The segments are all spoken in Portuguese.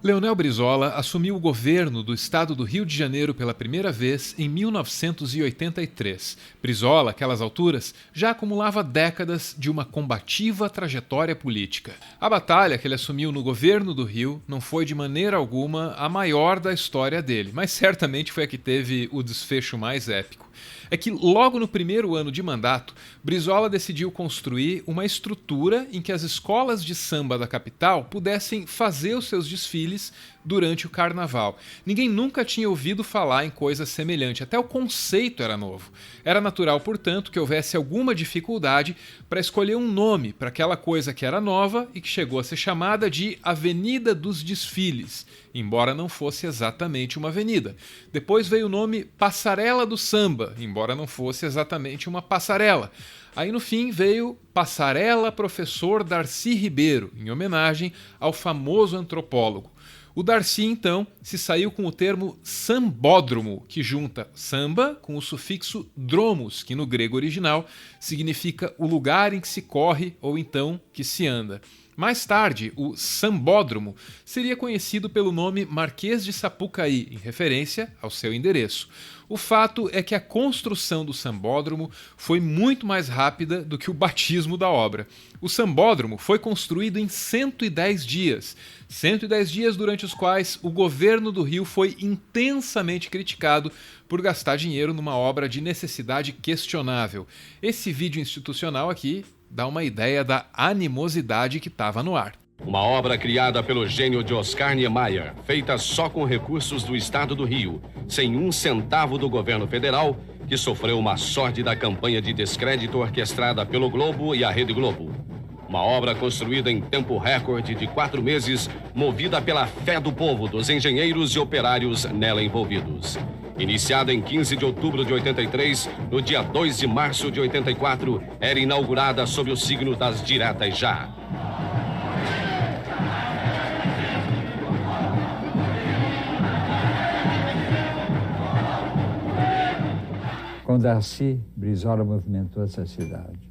Leonel Brizola assumiu o governo do estado do Rio de Janeiro pela primeira vez em 1983. Brizola, àquelas alturas, já acumulava décadas de uma combativa trajetória política. A batalha que ele assumiu no governo do Rio não foi de maneira alguma a maior da história dele, mas certamente foi a que teve o desfecho mais épico. É que logo no primeiro ano de mandato, Brizola decidiu construir uma estrutura em que as escolas de samba da capital pudessem fazer os seus desfiles durante o carnaval. Ninguém nunca tinha ouvido falar em coisa semelhante, até o conceito era novo. Era natural, portanto, que houvesse alguma dificuldade para escolher um nome para aquela coisa que era nova e que chegou a ser chamada de Avenida dos Desfiles, embora não fosse exatamente uma avenida. Depois veio o nome Passarela do Samba, embora não fosse exatamente uma passarela. Aí no fim veio Passarela Professor Darcy Ribeiro, em homenagem ao famoso antropólogo. O Darcy, então, se saiu com o termo sambódromo, que junta samba com o sufixo dromos, que no grego original significa o lugar em que se corre ou então que se anda. Mais tarde, o sambódromo seria conhecido pelo nome Marquês de Sapucaí, em referência ao seu endereço. O fato é que a construção do sambódromo foi muito mais rápida do que o batismo da obra. O sambódromo foi construído em 110 dias. 110 dias durante os quais o governo do Rio foi intensamente criticado por gastar dinheiro numa obra de necessidade questionável. Esse vídeo institucional aqui dá uma ideia da animosidade que estava no ar. Uma obra criada pelo gênio de Oscar Niemeyer, feita só com recursos do Estado do Rio, sem um centavo do governo federal, que sofreu uma sórdida campanha de descrédito orquestrada pelo Globo e a Rede Globo. Uma obra construída em tempo recorde de 4 meses, movida pela fé do povo, dos engenheiros e operários nela envolvidos. Iniciada em 15 de outubro de 83, no dia 2 de março de 84, era inaugurada sob o signo das diretas já. Com Darcy, Brizola movimentou essa cidade.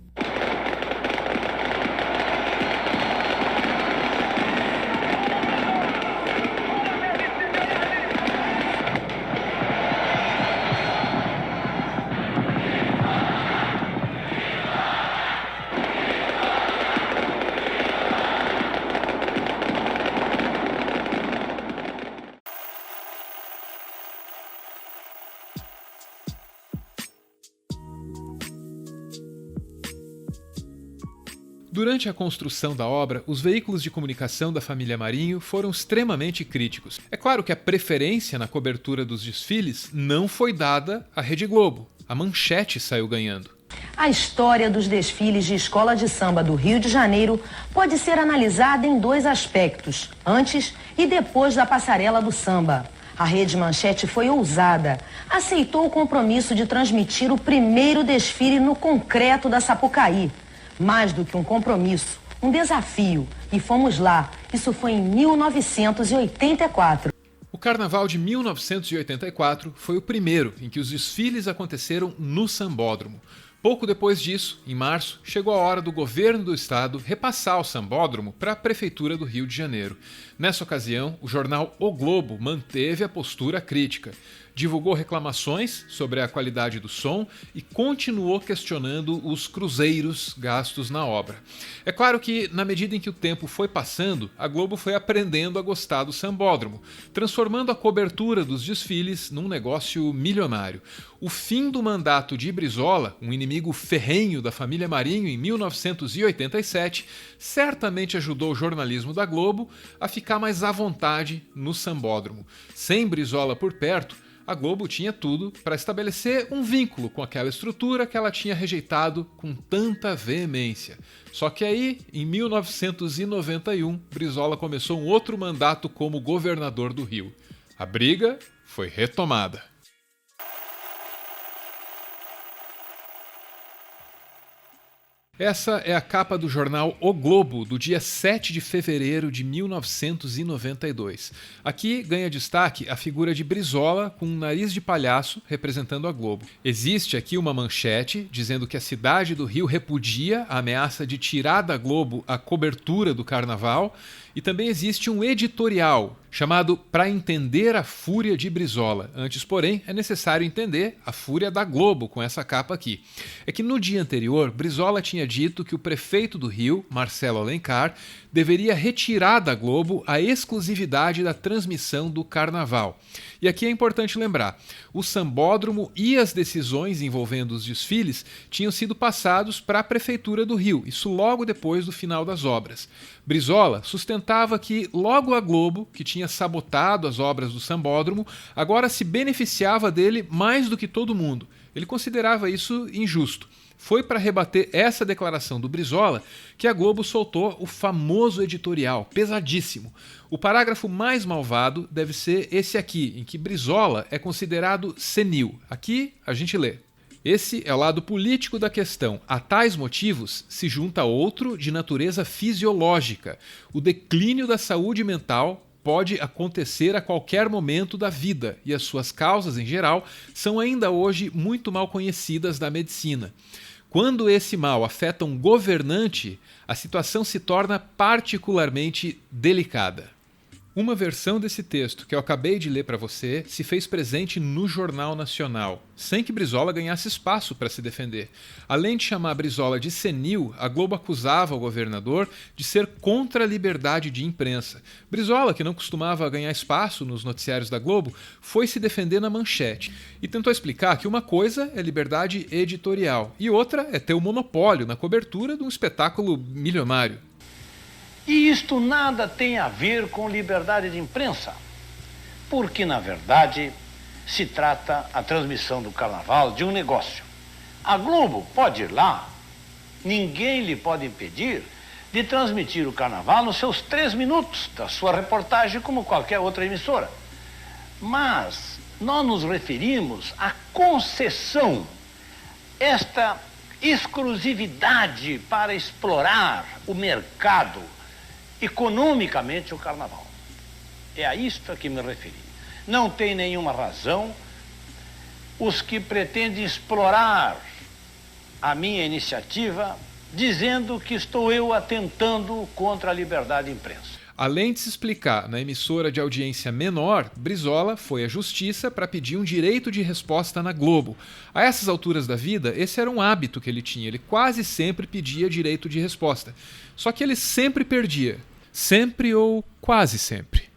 Durante a construção da obra, os veículos de comunicação da família Marinho foram extremamente críticos. É claro que a preferência na cobertura dos desfiles não foi dada à Rede Globo. A Manchete saiu ganhando. A história dos desfiles de escola de samba do Rio de Janeiro pode ser analisada em 2 aspectos, antes e depois da passarela do samba. A Rede Manchete foi ousada, aceitou o compromisso de transmitir o primeiro desfile no concreto da Sapucaí. Mais do que um compromisso, um desafio. E fomos lá. Isso foi em 1984. O Carnaval de 1984 foi o primeiro em que os desfiles aconteceram no sambódromo. Pouco depois disso, em março, chegou a hora do governo do estado repassar o sambódromo para a Prefeitura do Rio de Janeiro. Nessa ocasião, o jornal O Globo manteve a postura crítica. Divulgou reclamações sobre a qualidade do som e continuou questionando os cruzeiros gastos na obra. É claro que, na medida em que o tempo foi passando, a Globo foi aprendendo a gostar do sambódromo, transformando a cobertura dos desfiles num negócio milionário. O fim do mandato de Brizola, um inimigo ferrenho da família Marinho, em 1987, certamente ajudou o jornalismo da Globo a ficar mais à vontade no sambódromo. Sem Brizola por perto, a Globo tinha tudo para estabelecer um vínculo com aquela estrutura que ela tinha rejeitado com tanta veemência. Só que aí, em 1991, Brizola começou um outro mandato como governador do Rio. A briga foi retomada. Essa é a capa do jornal O Globo, do dia 7 de fevereiro de 1992. Aqui ganha destaque a figura de Brizola com um nariz de palhaço representando a Globo. Existe aqui uma manchete dizendo que a cidade do Rio repudia a ameaça de tirar da Globo a cobertura do carnaval, e também existe um editorial chamado Pra Entender a Fúria de Brizola. Antes, porém, é necessário entender a fúria da Globo com essa capa aqui. É que no dia anterior, Brizola tinha dito que o prefeito do Rio, Marcelo Alencar, deveria retirar da Globo a exclusividade da transmissão do Carnaval. E aqui é importante lembrar, o sambódromo e as decisões envolvendo os desfiles tinham sido passados para a Prefeitura do Rio, isso logo depois do final das obras. Brizola sustentava que logo a Globo, que tinha sabotado as obras do sambódromo, agora se beneficiava dele mais do que todo mundo. Ele considerava isso injusto. Foi para rebater essa declaração do Brizola que a Globo soltou o famoso editorial, pesadíssimo. O parágrafo mais malvado deve ser esse aqui, em que Brizola é considerado senil. Aqui a gente lê. Esse é o lado político da questão. A tais motivos se junta outro de natureza fisiológica. O declínio da saúde mental pode acontecer a qualquer momento da vida e as suas causas, em geral, são ainda hoje muito mal conhecidas da medicina. Quando esse mal afeta um governante, a situação se torna particularmente delicada. Uma versão desse texto que eu acabei de ler para você se fez presente no Jornal Nacional, sem que Brizola ganhasse espaço para se defender. Além de chamar Brizola de senil, a Globo acusava o governador de ser contra a liberdade de imprensa. Brizola, que não costumava ganhar espaço nos noticiários da Globo, foi se defender na manchete e tentou explicar que uma coisa é liberdade editorial e outra é ter o monopólio na cobertura de um espetáculo milionário. E isto nada tem a ver com liberdade de imprensa, porque, na verdade, se trata a transmissão do Carnaval de um negócio. A Globo pode ir lá, ninguém lhe pode impedir de transmitir o Carnaval nos seus 3 minutos da sua reportagem, como qualquer outra emissora. Mas nós nos referimos à concessão, esta exclusividade para explorar o mercado, economicamente o Carnaval. É a isto a que me referi. Não tem nenhuma razão os que pretendem explorar a minha iniciativa dizendo que estou eu atentando contra a liberdade de imprensa. Além de se explicar na emissora de audiência menor, Brizola foi à justiça para pedir um direito de resposta na Globo. A essas alturas da vida, esse era um hábito que ele tinha. Ele quase sempre pedia direito de resposta. Só que ele sempre perdia. Sempre ou quase sempre.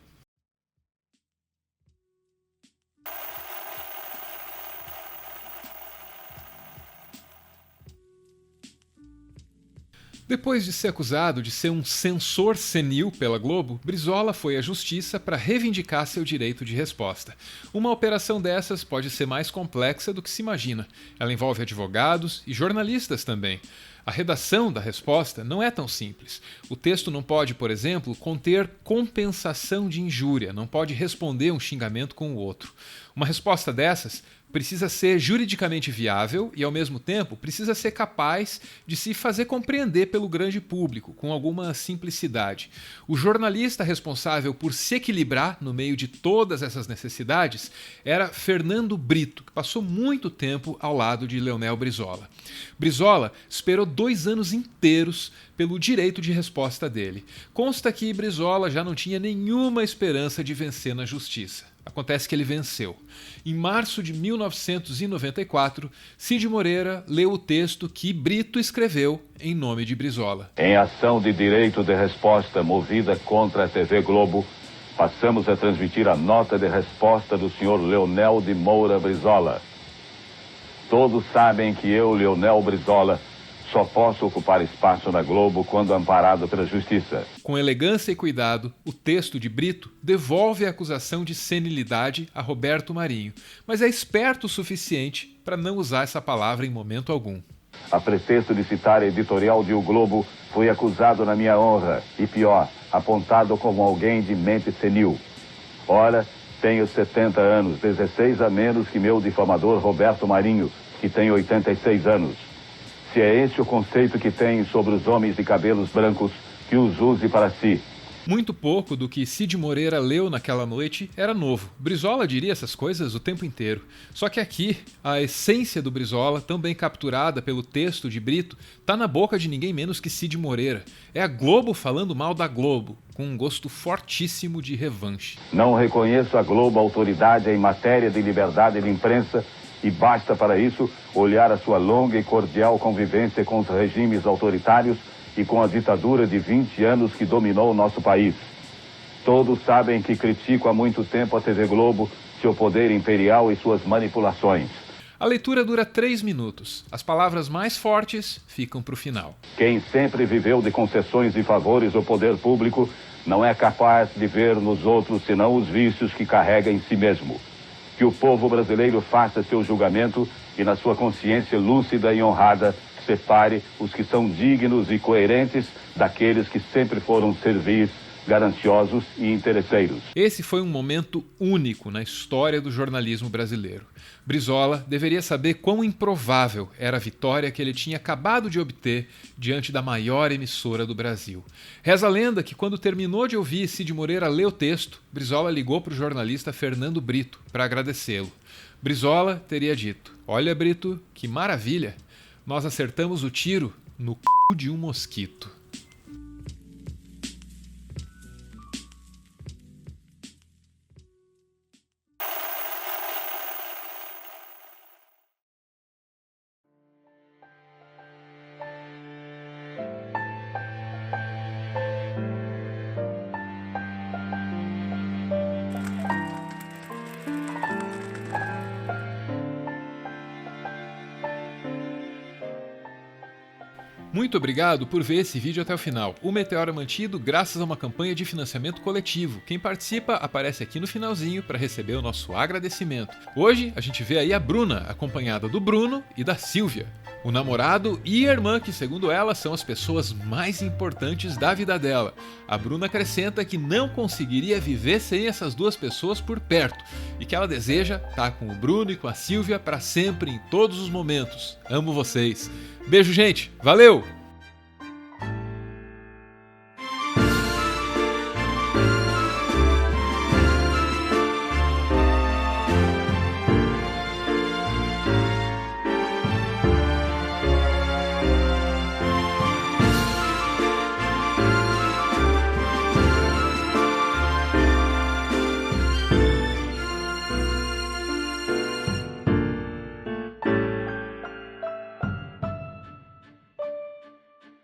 Depois de ser acusado de ser um censor senil pela Globo, Brizola foi à justiça para reivindicar seu direito de resposta. Uma operação dessas pode ser mais complexa do que se imagina. Ela envolve advogados e jornalistas também. A redação da resposta não é tão simples. O texto não pode, por exemplo, conter compensação de injúria, não pode responder um xingamento com o outro. Uma resposta dessas precisa ser juridicamente viável e, ao mesmo tempo, precisa ser capaz de se fazer compreender pelo grande público, com alguma simplicidade. O jornalista responsável por se equilibrar no meio de todas essas necessidades era Fernando Brito, que passou muito tempo ao lado de Leonel Brizola. Brizola esperou 2 anos inteiros pelo direito de resposta dele. Consta que Brizola já não tinha nenhuma esperança de vencer na justiça. Acontece que ele venceu. Em março de 1994, Cid Moreira leu o texto que Brito escreveu em nome de Brizola. Em ação de direito de resposta movida contra a TV Globo, passamos a transmitir a nota de resposta do senhor Leonel de Moura Brizola. Todos sabem que eu, Leonel Brizola, só posso ocupar espaço na Globo quando amparado pela justiça. Com elegância e cuidado, o texto de Brito devolve a acusação de senilidade a Roberto Marinho, mas é esperto o suficiente para não usar essa palavra em momento algum. A pretexto de citar a editorial de O Globo, fui acusado na minha honra e, pior, apontado como alguém de mente senil. Ora, tenho 70 anos, 16 a menos que meu difamador Roberto Marinho, que tem 86 anos. Se é esse o conceito que tem sobre os homens de cabelos brancos, que os use para si. Muito pouco do que Cid Moreira leu naquela noite era novo. Brizola diria essas coisas o tempo inteiro. Só que aqui, a essência do Brizola, tão bem capturada pelo texto de Brito, tá na boca de ninguém menos que Cid Moreira. É a Globo falando mal da Globo, com um gosto fortíssimo de revanche. Não reconheço a Globo autoridade em matéria de liberdade de imprensa e basta para isso olhar a sua longa e cordial convivência com os regimes autoritários e com a ditadura de 20 anos que dominou o nosso país. Todos sabem que critico há muito tempo a TV Globo, seu poder imperial e suas manipulações. A leitura dura 3 minutos. As palavras mais fortes ficam para o final. Quem sempre viveu de concessões e favores ao poder público não é capaz de ver nos outros senão os vícios que carrega em si mesmo. Que o povo brasileiro faça seu julgamento e, na sua consciência lúcida e honrada, separe os que são dignos e coerentes daqueles que sempre foram servis, gananciosos e interesseiros. Esse foi um momento único na história do jornalismo brasileiro. Brizola deveria saber quão improvável era a vitória que ele tinha acabado de obter diante da maior emissora do Brasil. Reza a lenda que, quando terminou de ouvir Cid Moreira ler o texto, Brizola ligou para o jornalista Fernando Brito para agradecê-lo. Brizola teria dito: "Olha, Brito, que maravilha! Nós acertamos o tiro no c*** de um mosquito." Muito obrigado por ver esse vídeo até o final. O Meteoro é mantido graças a uma campanha de financiamento coletivo. Quem participa aparece aqui no finalzinho para receber o nosso agradecimento. Hoje a gente vê aí a Bruna, acompanhada do Bruno e da Silvia, o namorado e a irmã que, segundo ela, são as pessoas mais importantes da vida dela. A Bruna acrescenta que não conseguiria viver sem essas duas pessoas por perto e que ela deseja estar com o Bruno e com a Silvia para sempre, em todos os momentos. Amo vocês. Beijo, gente. Valeu!